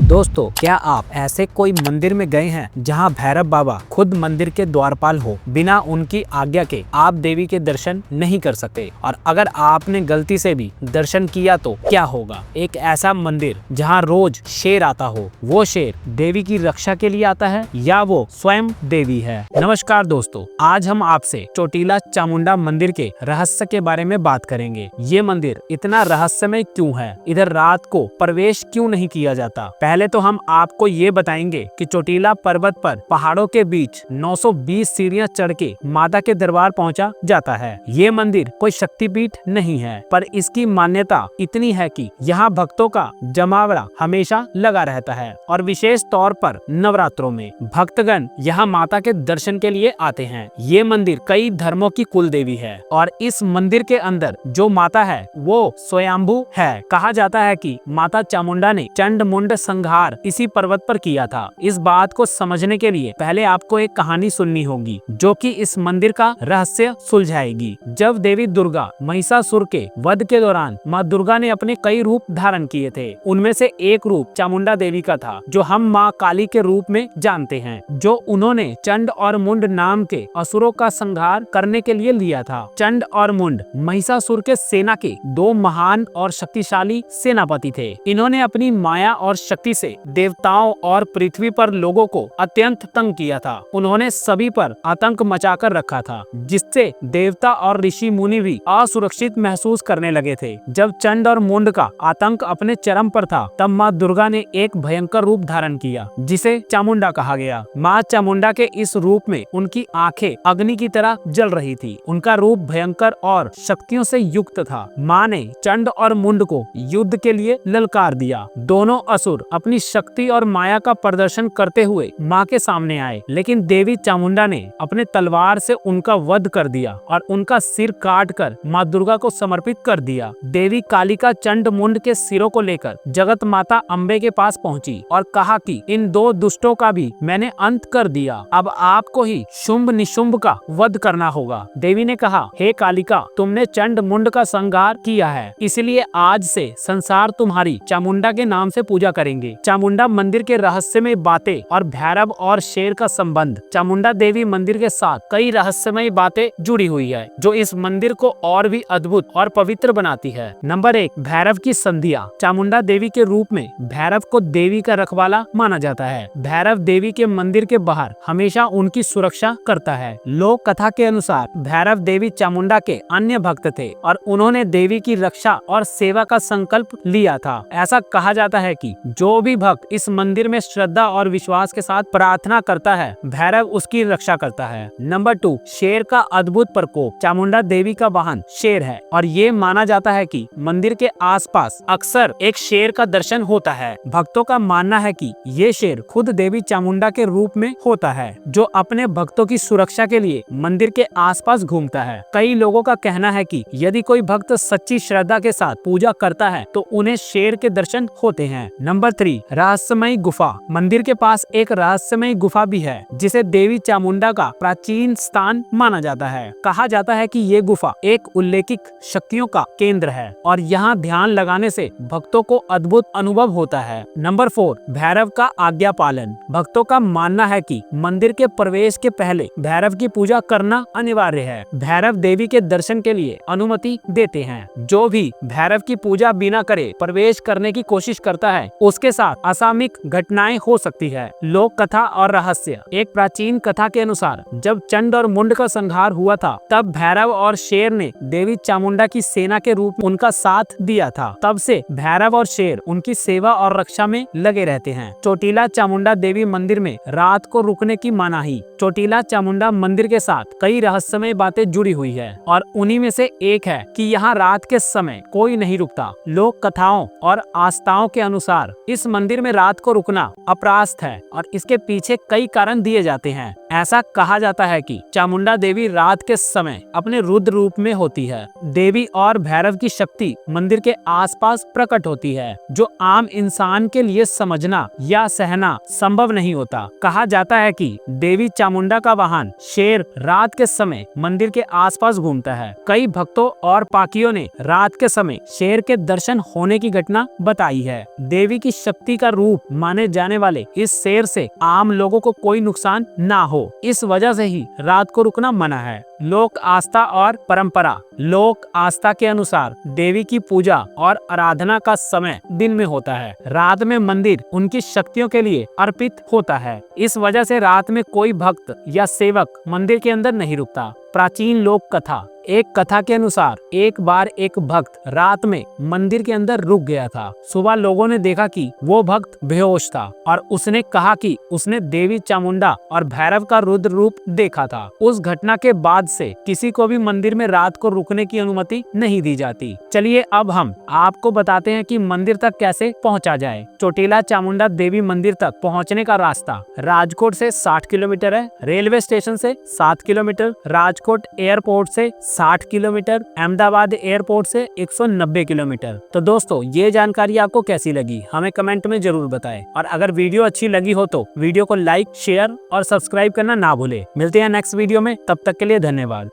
दोस्तों, क्या आप ऐसे कोई मंदिर में गए हैं जहां भैरव बाबा खुद मंदिर के द्वारपाल हो? बिना उनकी आज्ञा के आप देवी के दर्शन नहीं कर सकते। और अगर आपने गलती से भी दर्शन किया तो क्या होगा? एक ऐसा मंदिर जहां रोज शेर आता हो, वो शेर देवी की रक्षा के लिए आता है या वो स्वयं देवी है? नमस्कार दोस्तों, आज हम आपसे चोटीला चामुंडा मंदिर के रहस्य के बारे में बात करेंगे। ये मंदिर इतना रहस्यमय क्यों है? इधर रात को प्रवेश क्यों नहीं किया जाता? पहले तो हम आपको ये बताएंगे कि चोटीला पर्वत पर पहाड़ों के बीच 920 सीढ़ियां चढ़ के माता के दरबार पहुंचा जाता है। ये मंदिर कोई शक्तिपीठ नहीं है, पर इसकी मान्यता इतनी है कि यहाँ भक्तों का जमावड़ा हमेशा लगा रहता है और विशेष तौर पर नवरात्रों में भक्तगण यहाँ माता के दर्शन के लिए आते हैं। ये मंदिर कई धर्मों की कुल देवी है और इस मंदिर के अंदर जो माता है वो स्वयंभू है। कहा जाता है कि माता चामुंडा ने चंड मुंड संहार इसी पर्वत पर किया था। इस बात को समझने के लिए पहले आपको एक कहानी सुननी होगी जो कि इस मंदिर का रहस्य सुलझाएगी। जब देवी दुर्गा महिषासुर के वध के दौरान माँ दुर्गा ने अपने कई रूप धारण किए थे। उनमें से एक रूप चामुंडा देवी का था जो हम माँ काली के रूप में जानते हैं, जो उन्होंने चंड और मुंड नाम के असुरों का संहार करने के लिए लिया था। चंड और मुंड महिषासुर के सेना के दो महान और शक्तिशाली सेनापति थे। इन्होंने अपनी माया और शक्ति से देवताओं और पृथ्वी पर लोगों को अत्यंत तंग किया था। उन्होंने सभी पर आतंक मचाकर रखा था, जिससे देवता और ऋषि मुनि भी असुरक्षित महसूस करने लगे थे। जब चंड और मुंड का आतंक अपने चरम पर था, तब माँ दुर्गा ने एक भयंकर रूप धारण किया जिसे चामुंडा कहा गया। माँ चामुंडा के इस रूप में उनकी आंखें अग्नि की तरह जल रही थी। उनका रूप भयंकर और शक्तियों से युक्त था। माँ ने चंड और मुंड को युद्ध के लिए ललकार दिया। दोनों असुर अपनी शक्ति और माया का प्रदर्शन करते हुए माँ के सामने आए, लेकिन देवी चामुंडा ने अपने तलवार से उनका वध कर दिया और उनका सिर काट कर माँ दुर्गा को समर्पित कर दिया। देवी कालिका चंड मुंड के सिरों को लेकर जगत माता अम्बे के पास पहुंची और कहा कि इन दो दुष्टों का भी मैंने अंत कर दिया, अब आपको ही शुंभ निशुंभ का वध करना होगा। देवी ने कहा, हे कालिका, तुमने चंड मुंड का संहार किया है, इसलिए आज से संसार तुम्हारी चामुंडा के नाम से पूजा करेंगे। चामुंडा मंदिर के रहस्यमय बातें और भैरव और शेर का संबंध। चामुंडा देवी मंदिर के साथ कई रहस्यमय बातें जुड़ी हुई है जो इस मंदिर को और भी अद्भुत और पवित्र बनाती है। नंबर 1, भैरव की संधियां। चामुंडा देवी के रूप में भैरव को देवी का रखवाला माना जाता है। भैरव देवी के मंदिर के बाहर हमेशा उनकी सुरक्षा करता है। लोक कथा के अनुसार भैरव देवी चामुंडा के अन्य भक्त थे और उन्होंने देवी की रक्षा और सेवा का संकल्प लिया था। ऐसा कहा जाता है कि जो भी भक्त इस मंदिर में श्रद्धा और विश्वास के साथ प्रार्थना करता है, भैरव उसकी रक्षा करता है। नंबर 2, शेर का अद्भुत प्रकोप। चामुंडा देवी का वाहन शेर है और ये माना जाता है कि मंदिर के आसपास अक्सर एक शेर का दर्शन होता है। भक्तों का मानना है कि ये शेर खुद देवी चामुंडा के रूप में होता है, जो अपने भक्तों की सुरक्षा के लिए मंदिर के आसपास घूमता है। कई लोगों का कहना है कि यदि कोई भक्त सच्ची श्रद्धा के साथ पूजा करता है तो उन्हें शेर के दर्शन होते हैं। नंबर 3, रहस्यमय गुफा। मंदिर के पास एक रहस्यमय गुफा भी है जिसे देवी चामुंडा का प्राचीन स्थान माना जाता है। कहा जाता है कि ये गुफा एक उल्लेखिक शक्तियों का केंद्र है और यहाँ ध्यान लगाने से भक्तों को अद्भुत अनुभव होता है। नंबर 4, भैरव का आज्ञा पालन। भक्तों का मानना है कि मंदिर के प्रवेश के पहले भैरव की पूजा करना अनिवार्य है। भैरव देवी के दर्शन के लिए अनुमति देते हैं। जो भी भैरव की पूजा बिना करे प्रवेश करने की कोशिश करता है, उसके साथ असामयिक घटनाएं हो सकती है। लोक कथा और रहस्य। एक प्राचीन कथा के अनुसार जब चंड और मुंड का संहार हुआ था, तब भैरव और शेर ने देवी चामुंडा की सेना के रूप में उनका साथ दिया था। तब से भैरव और शेर उनकी सेवा और रक्षा में लगे रहते हैं। चोटीला चामुंडा देवी मंदिर में रात को रुकने की मनाही। चोटीला चामुंडा मंदिर के साथ कई रहस्यमय बातें जुड़ी हुई है और उन्हीं में से एक है कि यहाँ रात के समय कोई नहीं रुकता। लोक कथाओं और आस्थाओं के अनुसार इस मंदिर में रात को रुकना अपराध है और इसके पीछे कई कारण दिए जाते हैं। ऐसा कहा जाता है कि चामुंडा देवी रात के समय अपने रुद्र रूप में होती है। देवी और भैरव की शक्ति मंदिर के आसपास प्रकट होती है, जो आम इंसान के लिए समझना या सहना संभव नहीं होता। कहा जाता है कि देवी चामुंडा का वाहन शेर रात के समय मंदिर के आसपास घूमता है। कई भक्तों और पाकियों ने रात के समय शेर के दर्शन होने की घटना बताई है। देवी की शक्ति शक्ति का रूप माने जाने वाले इस शेर से आम लोगों को कोई नुकसान ना हो, इस वजह से ही रात को रुकना मना है। लोक आस्था और परंपरा। लोक आस्था के अनुसार देवी की पूजा और आराधना का समय दिन में होता है। रात में मंदिर उनकी शक्तियों के लिए अर्पित होता है। इस वजह से रात में कोई भक्त या सेवक मंदिर के अंदर नहीं रुकता। प्राचीन लोक कथा। एक कथा के अनुसार एक बार एक भक्त रात में मंदिर के अंदर रुक गया था। सुबह लोगों ने देखा कि वो भक्त बेहोश था और उसने कहा कि उसने देवी चामुंडा और भैरव का रुद्र रूप देखा था। उस घटना के बाद से किसी को भी मंदिर में रात को रुकने की अनुमति नहीं दी जाती। चलिए अब हम आपको बताते हैं कि मंदिर तक कैसे पहुंचा जाए। चोटीला चामुंडा देवी मंदिर तक पहुंचने का रास्ता राजकोट से 60 किलोमीटर है, रेलवे स्टेशन से 7 किलोमीटर, राजकोट एयरपोर्ट से 60 किलोमीटर, अहमदाबाद एयरपोर्ट से 190 किलोमीटर। तो दोस्तों ये जानकारी आपको कैसी लगी हमें कमेंट में जरूर बताएं, और अगर वीडियो अच्छी लगी हो तो वीडियो को लाइक, शेयर और सब्सक्राइब करना ना भूलें। मिलते हैं नेक्स्ट वीडियो में, तब तक के लिए धन्यवाद।